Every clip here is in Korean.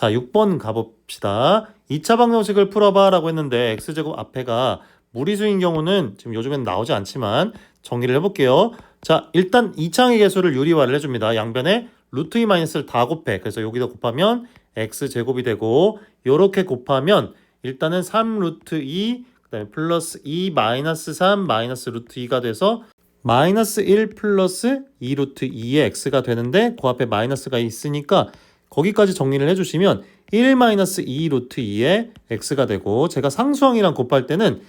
자, 6번 가봅시다. 2차 방정식을 풀어봐 라고 했는데 x제곱 앞에가 무리수인 경우는 지금 요즘엔 나오지 않지만 정리를 해볼게요. 자, 일단 2차항의 개수를 유리화를 해줍니다. 양변에 루트 2 마이너스를 다 곱해. 그래서 여기다 곱하면 x제곱이 되고, 요렇게 곱하면 일단은 3 루트 2, 그 다음에 플러스 2 마이너스 3 마이너스 루트 2가 돼서 마이너스 1 플러스 2 루트 2의 x가 되는데, 그 앞에 마이너스가 있으니까 거기까지 정리를 해주시면 1 마이너스 2 루트 2의 x가 되고, 제가 상수항이랑 곱할 때는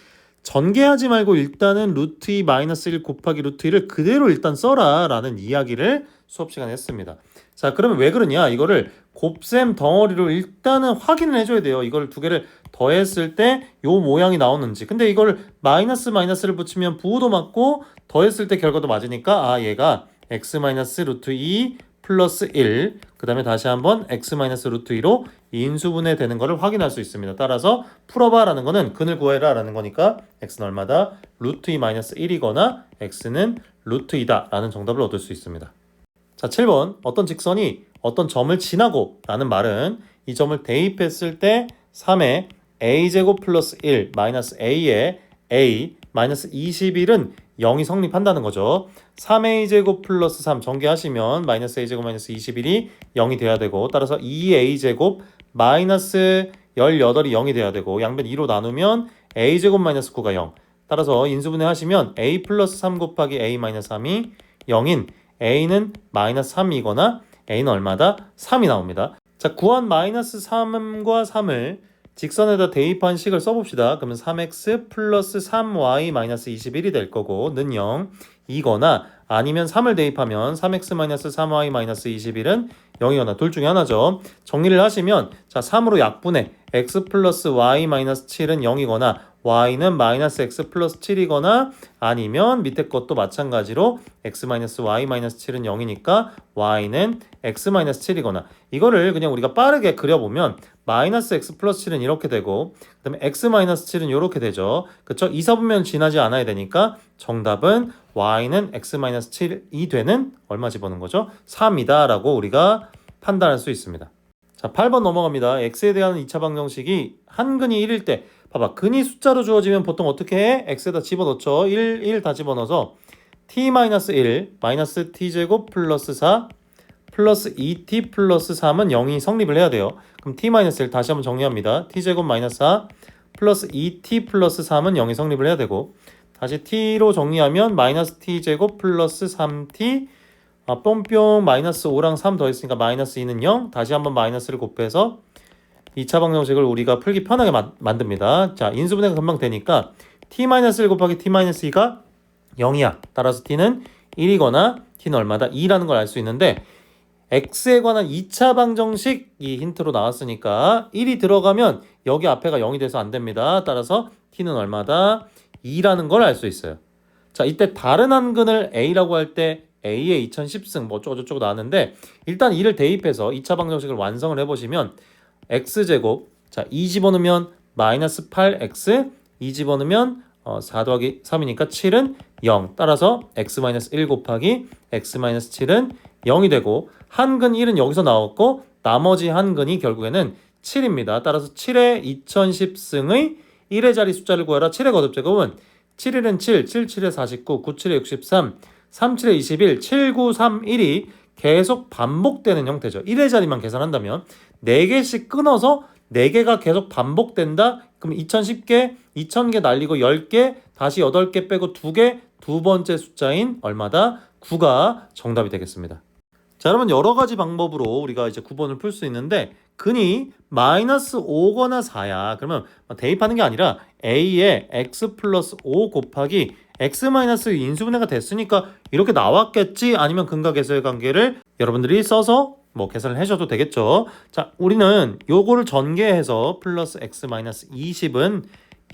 전개하지 말고 일단은 루트 2 마이너스 1 곱하기 루트 2를 그대로 일단 써라 라는 이야기를 수업 시간에 했습니다. 자, 그러면 왜 그러냐, 이거를 곱셈 덩어리로 일단은 확인을 해줘야 돼요. 이걸 두 개를 더했을 때 요 모양이 나오는지. 근데 이걸 마이너스 마이너스를 붙이면 부호도 맞고 더했을 때 결과도 맞으니까, 아, 얘가 x 마이너스 루트 2 플러스 1, 그 다음에 다시 한번 x 마이너스 루트 2로 인수분해 되는 것을 확인할 수 있습니다. 따라서 풀어봐 라는 거는 근을 구해라 라는 거니까 x는 얼마다? 루트 2 마이너스 1이거나 x는 루트 2다 라는 정답을 얻을 수 있습니다. 자, 7번. 어떤 직선이 어떤 점을 지나고 라는 말은 이 점을 대입했을 때 3의 a제곱 플러스 1 마이너스 a의 a 마이너스 21은 0이 성립한다는 거죠. 3a제곱 플러스 3 전개하시면 마이너스 a제곱 마이너스 21이 0이 돼야 되고, 따라서 2a제곱 마이너스 18이 0이 돼야 되고, 양변 2로 나누면 a제곱 마이너스 9가 0. 따라서 인수분해 하시면 a 플러스 3 곱하기 a 마이너스 3이 0인 a는 마이너스 3이거나 a는 얼마다? 3이 나옵니다. 자, 구한 마이너스 3과 3을 직선에다 대입한 식을 써봅시다. 그러면 3x 플러스 3y 마이너스 21이 될 거고, 는 0 이거나, 아니면 3을 대입하면 3x 마이너스 3y 마이너스 21은 0이거나 둘 중에 하나죠. 정리를 하시면, 자, 3으로 약분해 x 플러스 y 마이너스 7은 0이거나 y는 마이너스 x 플러스 7이거나, 아니면 밑에 것도 마찬가지로 x 마이너스 y 마이너스 7은 0이니까 y는 x 마이너스 7이거나, 이거를 그냥 우리가 빠르게 그려보면 마이너스 x 플러스 7은 이렇게 되고, 그 다음에 x 마이너스 7은 이렇게 되죠. 그쵸? 이사분면 지나지 않아야 되니까 정답은 y는 x 마이너스 7이 되는 얼마 집어넣은 거죠? 3이다 라고 우리가 판단할 수 있습니다. 자, 8번 넘어갑니다. x에 대한 2차 방정식이 한 근이 1일 때, 봐봐, 근이 숫자로 주어지면 보통 어떻게 해? x에다 집어넣죠. 1 다 집어넣어서 t-1 마이너스 t제곱 플러스 4 플러스 2t 플러스 3은 0이 성립을 해야 돼요. 그럼 t-1 다시 한번 정리합니다. t제곱 마이너스 4 플러스 2t 플러스 3은 0이 성립을 해야 되고, 다시 t로 정리하면 마이너스 t제곱 플러스 3t, 뿅뿅 마이너스 5랑 3 더했으니까 마이너스 2는 0, 다시 한번 마이너스를 곱해서 2차 방정식을 우리가 풀기 편하게 만듭니다. 자, 인수분해가 금방 되니까 t-1 곱하기 t-2가 0이야. 따라서 t는 1이거나 t는 얼마다? 2라는 걸 알 수 있는데, x에 관한 2차 방정식 이 힌트로 나왔으니까 1이 들어가면 여기 앞에가 0이 돼서 안 됩니다. 따라서 t는 얼마다? 2라는 걸 알 수 있어요. 자, 이때 다른 한 근을 a라고 할 때 a의 2010승 뭐 어쩌고저쩌고 나왔는데, 일단 2를 대입해서 2차 방정식을 완성을 해보시면 x제곱, 자, 2 집어넣으면 마이너스 8x, 2 집어넣으면 4 더하기 3이니까 7은 0. 따라서 x-1 곱하기 x-7은 0이 되고, 한근 1은 여기서 나왔고 나머지 한근이 결국에는 7입니다. 따라서 7의 2010승의 1의 자리 숫자를 구하라. 7의 거듭제곱은 7일은 7, 7, 7에 49, 9, 7에 63, 3, 7에 21, 7, 9, 3, 1이 계속 반복되는 형태죠. 1의 자리만 계산한다면 4개씩 끊어서 4개가 계속 반복된다. 그럼 2010개, 2000개 날리고 10개, 다시 8개 빼고 2개, 두 번째 숫자인 얼마다? 9가 정답이 되겠습니다. 자, 여러분, 여러 가지 방법으로 우리가 이제 9번을 풀 수 있는데, 근이 마이너스 5거나 4야. 그러면 대입하는 게 아니라 a에 x 플러스 5 곱하기 x 마이너스 인수분해가 됐으니까 이렇게 나왔겠지, 아니면 근과 계수의 관계를 여러분들이 써서 뭐 계산을 해줘도 되겠죠. 자, 우리는 요거를 전개해서 플러스 x 마이너스 20은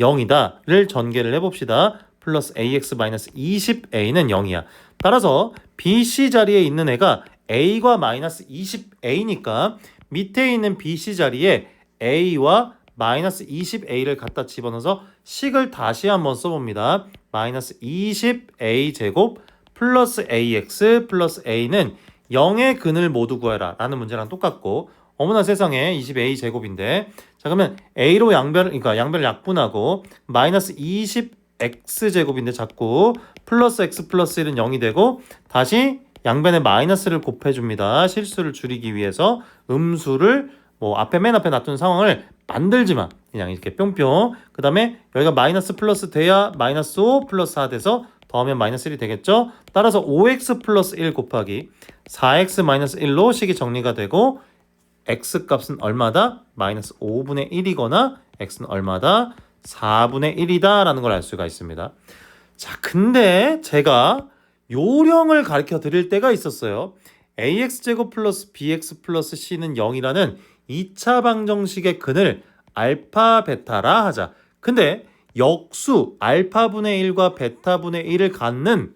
0이다를 전개를 해봅시다. 플러스 ax 마이너스 20a는 0이야. 따라서 bc 자리에 있는 애가 a과 마이너스 20a니까 밑에 있는 bc 자리에 a와 마이너스 20a를 갖다 집어넣어서 식을 다시 한번 써봅니다. 마이너스 20a 제곱 플러스 ax 플러스 a는 0의 근을 모두 구해라 라는 문제랑 똑같고, 어머나 세상에 20a 제곱인데 자 그러면 a로 그러니까 양변을 약분하고 마이너스 20x 제곱인데 자꾸 플러스 x 플러스 1은 0이 되고 다시 양변에 마이너스를 곱해줍니다. 실수를 줄이기 위해서 음수를 맨 앞에 놔둔 상황을 만들지 마. 그냥 이렇게 뿅뿅. 그 다음에 여기가 마이너스 플러스 돼야 마이너스 5 플러스 4 돼서 더하면 마이너스 1이 되겠죠. 따라서 5x 플러스 1 곱하기 4x 마이너스 1로 식이 정리가 되고 x 값은 얼마다? 마이너스 5분의 1이거나 x는 얼마다? 4분의 1이다 라는 걸 알 수가 있습니다. 자, 근데 제가 요령을 가르쳐 드릴 때가 있었어요. ax제곱 플러스 bx 플러스 c는 0이라는 2차 방정식의 근을 알파 베타라 하자. 근데 역수 알파분의 1과 베타분의 1을 갖는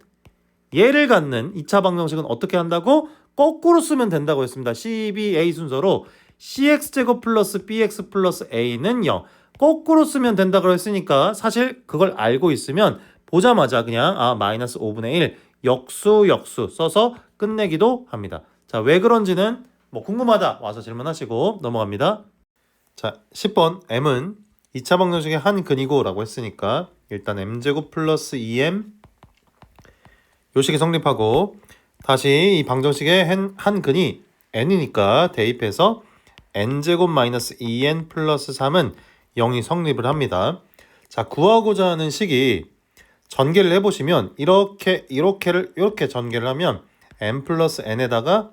얘를 갖는 2차 방정식은 어떻게 한다고? 거꾸로 쓰면 된다고 했습니다. CBA 순서로 cx제곱 플러스 bx 플러스 a는 0 거꾸로 쓰면 된다고 했으니까 사실 그걸 알고 있으면 보자마자 그냥 마이너스 5분의 1 역수 써서 끝내기도 합니다. 자, 왜 그런지는 궁금하다 와서 질문하시고 넘어갑니다. 자, 10번 m은 2차 방정식의 한 근이고 라고 했으니까 일단 m제곱 플러스 2m 요 식이 성립하고 다시 이 방정식의 한 근이 n이니까 대입해서 n제곱 마이너스 2n 플러스 3은 0이 성립을 합니다. 자, 구하고자 하는 식이 전개를 해보시면 이렇게 전개를 하면 n 플러스 n에다가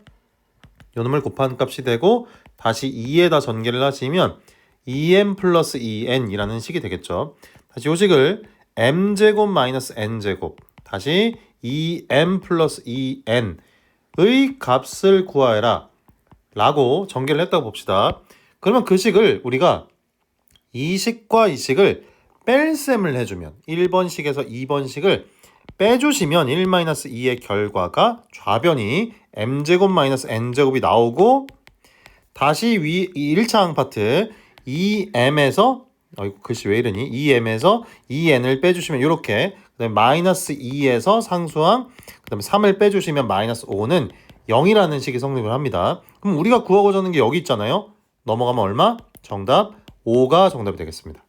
요놈을 곱한 값이 되고 다시 2에다 전개를 하시면 2m 플러스 2n이라는 식이 되겠죠. 다시 요 식을 m제곱 마이너스 n제곱 다시 2m 플러스 2n의 값을 구하여라 라고 전개를 했다고 봅시다. 그러면 그 식을 우리가 이 식과 이 식을 뺄셈을 해주면 1번식에서 2번식을 빼주시면 1-2의 결과가 좌변이 m제곱 마이너스 n제곱이 나오고 다시 위 1차항 파트 2m에서 글씨 왜 이러니? 2m에서 2n을 빼주시면 이렇게 그다음에 마이너스 2에서 상수항 그다음에 3을 빼주시면 마이너스 5는 0이라는 식이 성립을 합니다. 그럼 우리가 구하고자 하는 게 여기 있잖아요. 넘어가면 얼마? 정답 5가 정답이 되겠습니다.